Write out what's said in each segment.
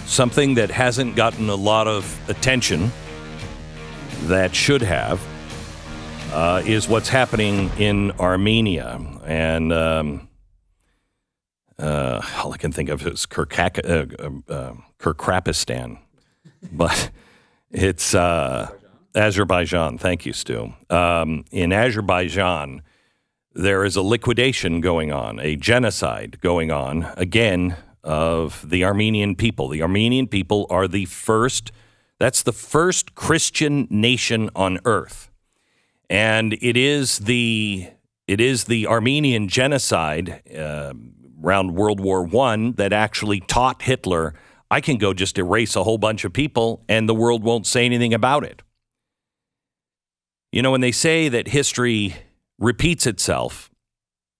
something that hasn't gotten a lot of attention that should have is what's happening in Armenia. And all I can think of is Kirkrapistan. But it's Azerbaijan. Thank you, Stu. In Azerbaijan, there is a liquidation going on, a genocide going on, again, of the Armenian people. The Armenian people are the first Christian nation on earth. And it is the Armenian Genocide around World War I that actually taught Hitler, I can go just erase a whole bunch of people and the world won't say anything about it. You know, when they say that history repeats itself,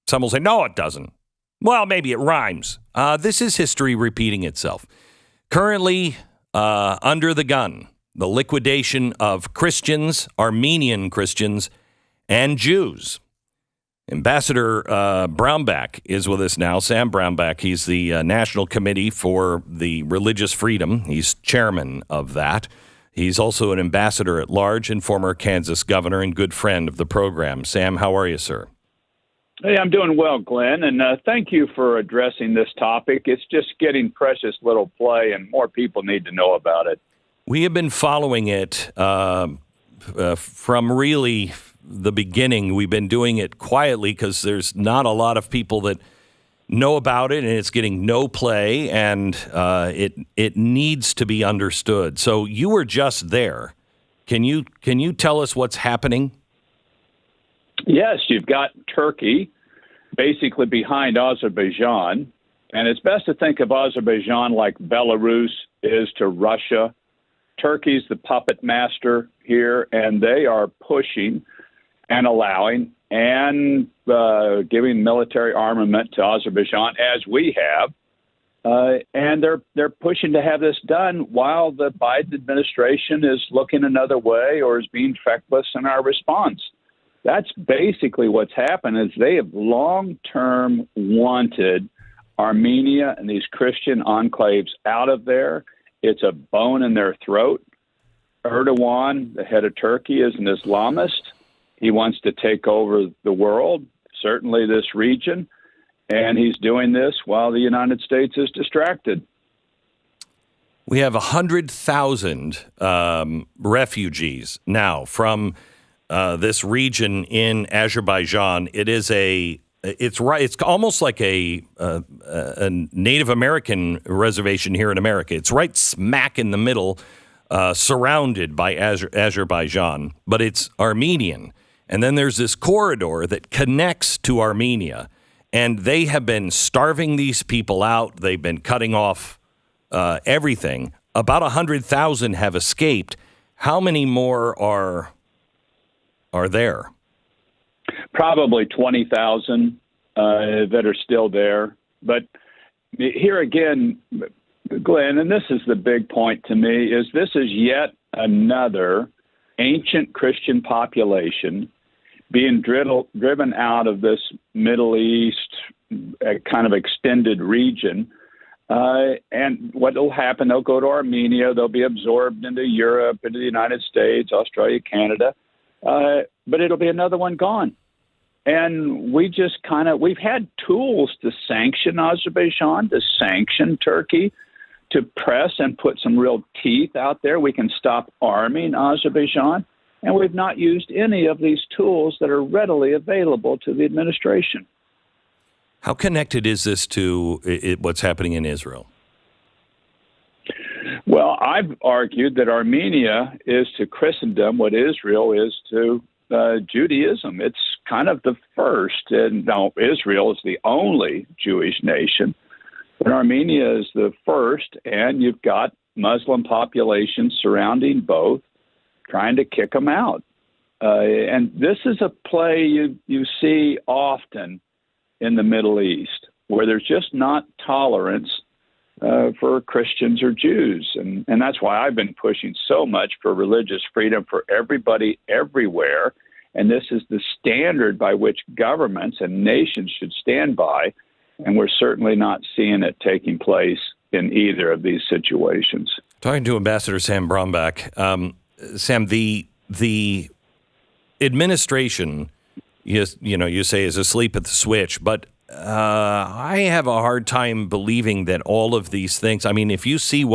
some will say, no, it doesn't. Well, maybe it rhymes. This is history repeating itself. Currently, under the gun, the liquidation of Christians, Armenian Christians, and Jews. Ambassador Brownback is with us now. Sam Brownback, he's the National Committee for the Religious Freedom. He's chairman of that. He's also an ambassador at large and former Kansas governor and good friend of the program. Sam, how are you, sir? Hey, I'm doing well, Glenn, and thank you for addressing this topic. It's just getting precious little play, and more people need to know about it. We have been following it from really the beginning. We've been doing it quietly because there's not a lot of people that know about it, and it's getting no play, and it needs to be understood. So you were just there. Can you tell us what's happening? Yes, you've got Turkey basically behind Azerbaijan, and it's best to think of Azerbaijan like Belarus is to Russia. Turkey's the puppet master here, and they are pushing and allowing and giving military armament to Azerbaijan, as we have. And they're pushing to have this done while the Biden administration is looking another way or is being feckless in our response. That's basically what's happened is they have long-term wanted Armenia and these Christian enclaves out of there. It's a bone in their throat. Erdogan, the head of Turkey, is an Islamist. He wants to take over the world, certainly this region, and he's doing this while the United States is distracted. We have 100,000 refugees now from this region in Azerbaijan. It's almost like a Native American reservation here in America. It's right smack in the middle, surrounded by Azerbaijan, but it's Armenian. And then there's this corridor that connects to Armenia, and they have been starving these people out. They've been cutting off everything. About 100,000 have escaped. How many more are there? Probably 20,000 that are still there. But here again, Glenn, and this is the big point to me, is this is yet another ancient Christian population being driven out of this Middle East kind of extended region. And what will happen, they'll go to Armenia, they'll be absorbed into Europe, into the United States, Australia, Canada, but it'll be another one gone. And we've had tools to sanction Azerbaijan, to sanction Turkey, to press and put some real teeth out there. We can stop arming Azerbaijan. And we've not used any of these tools that are readily available to the administration. How connected is this to what's happening in Israel? Well, I've argued that Armenia is to Christendom what Israel is to Judaism. It's kind of the first, and now Israel is the only Jewish nation, but Armenia is the first, and you've got Muslim populations surrounding both, trying to kick them out. And this is a play you see often in the Middle East, where there's just not tolerance for Christians or Jews. And that's why I've been pushing so much for religious freedom for everybody everywhere. And this is the standard by which governments and nations should stand by. And we're certainly not seeing it taking place in either of these situations. Talking to Ambassador Sam Brownback. Sam, the administration, you say is asleep at the switch, but I have a hard time believing that all of these things, I mean, if you see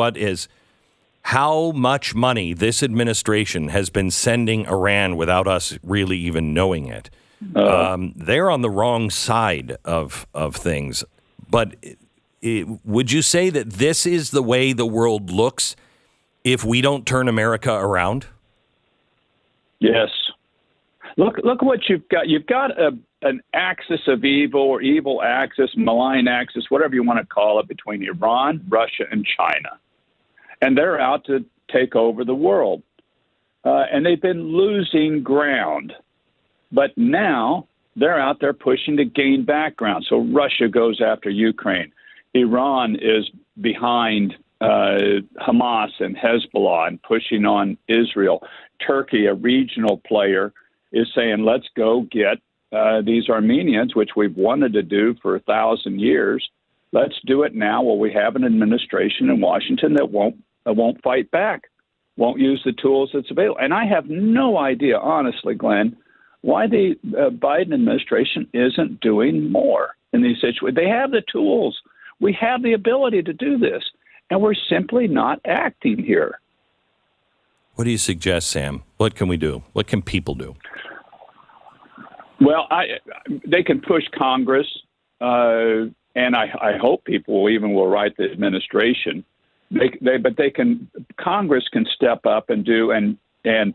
how much money this administration has been sending Iran without us really even knowing it, they're on the wrong side of things. But would you say that this is the way the world looks if we don't turn America around? Yes. Look what you've got. You've got an axis of evil, or evil axis, malign axis, whatever you want to call it, between Iran, Russia, and China. And they're out to take over the world. And they've been losing ground. But now they're out there pushing to gain back ground. So Russia goes after Ukraine. Iran is behind Hamas and Hezbollah and pushing on Israel. Turkey, a regional player, is saying, let's go get these Armenians, which we've wanted to do for 1,000 years. Let's do it now while we have an administration in Washington that won't fight back, won't use the tools that's available. And I have no idea, honestly, Glenn, why the Biden administration isn't doing more in these situations. They have the tools. We have the ability to do this, and we're simply not acting here. What do you suggest, Sam? What can we do? What can people do? Well, they can push Congress, and I hope people will write the administration. Congress can step up and do and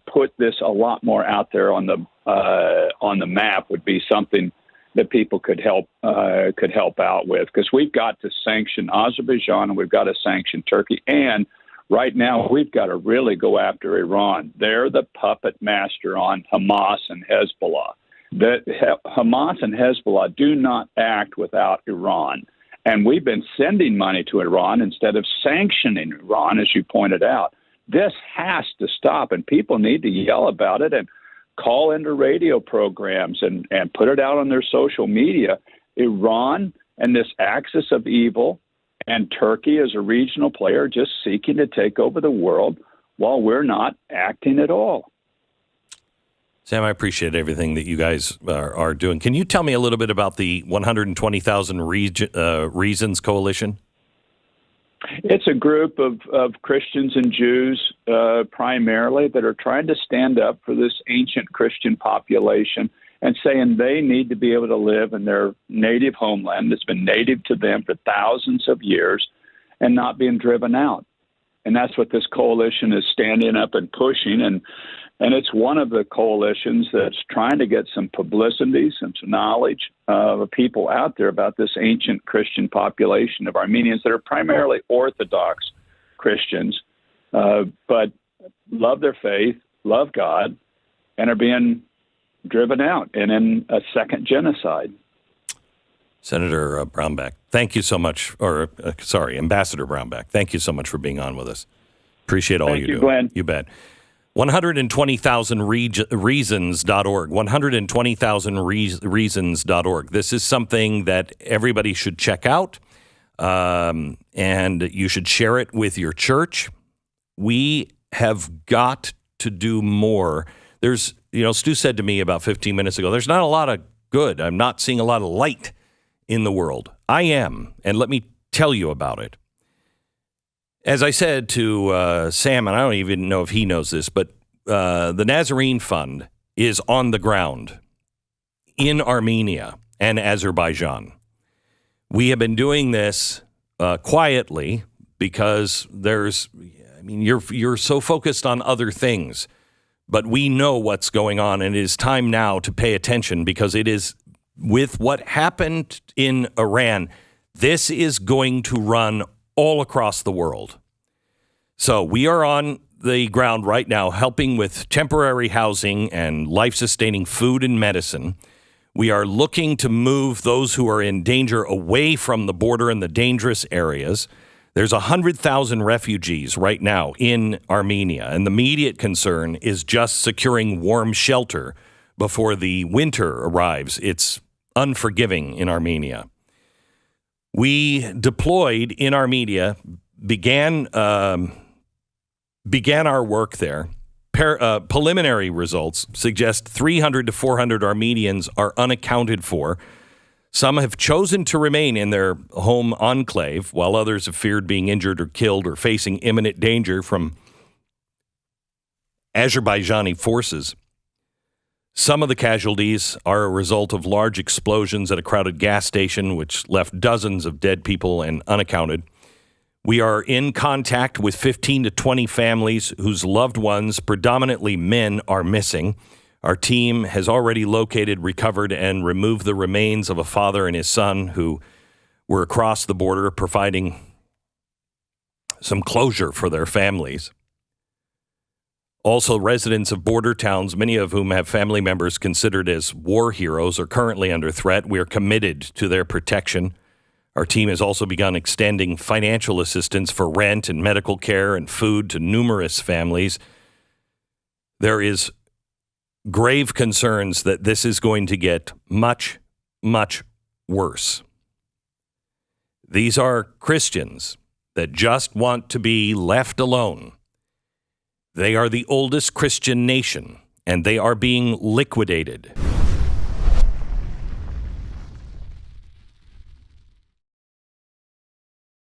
put this a lot more out there on the map. Would be something that people could help out with, because we've got to sanction Azerbaijan and we've got to sanction Turkey, and right now we've got to really go after Iran. They're the puppet master on Hamas and Hezbollah. Hamas and Hezbollah do not act without Iran. And we've been sending money to Iran instead of sanctioning Iran, as you pointed out. This has to stop, and people need to yell about it and call into radio programs and put it out on their social media. Iran and this axis of evil, and Turkey as a regional player just seeking to take over the world while we're not acting at all. Sam, I appreciate everything that you guys are doing. Can you tell me a little bit about the 120,000 Reasons Coalition? It's a group of Christians and Jews primarily that are trying to stand up for this ancient Christian population and saying they need to be able to live in their native homeland that's been native to them for thousands of years and not being driven out. And that's what this coalition is standing up and pushing. And it's one of the coalitions that's trying to get some publicity, some knowledge of people out there about this ancient Christian population of Armenians that are primarily Orthodox Christians, but love their faith, love God, and are being driven out and in a second genocide. Senator Brownback, thank you so much, Ambassador Brownback, thank you so much for being on with us. Appreciate all you do. Glenn. You bet. 120,000reasons.org. 120,000reasons.org. This is something that everybody should check out, and you should share it with your church. We have got to do more. Stu said to me about 15 minutes ago, there's not a lot of good. I'm not seeing a lot of light in the world. I am, and let me tell you about it. As I said to Sam, and I don't even know if he knows this, but the Nazarene Fund is on the ground in Armenia and Azerbaijan. We have been doing this quietly because you're so focused on other things, but we know what's going on, and it is time now to pay attention, because it is, with what happened in Iran, this is going to run all across the world. So we are on the ground right now helping with temporary housing and life-sustaining food and medicine. We are looking to move those who are in danger away from the border and the dangerous areas. There's 100,000 refugees right now in Armenia, and the immediate concern is just securing warm shelter before the winter arrives. It's unforgiving in Armenia. We deployed in Armenia, began our work there. Preliminary results suggest 300 to 400 Armenians are unaccounted for. Some have chosen to remain in their home enclave, while others have feared being injured or killed or facing imminent danger from Azerbaijani forces. Some of the casualties are a result of large explosions at a crowded gas station, which left dozens of dead people and unaccounted. We are in contact with 15 to 20 families whose loved ones, predominantly men, are missing. Our team has already located, recovered, and removed the remains of a father and his son who were across the border, providing some closure for their families. Also, residents of border towns, many of whom have family members considered as war heroes, are currently under threat. We are committed to their protection. Our team has also begun extending financial assistance for rent and medical care and food to numerous families. There is grave concerns that this is going to get much, much worse. These are Christians that just want to be left alone. They are the oldest Christian nation, and they are being liquidated.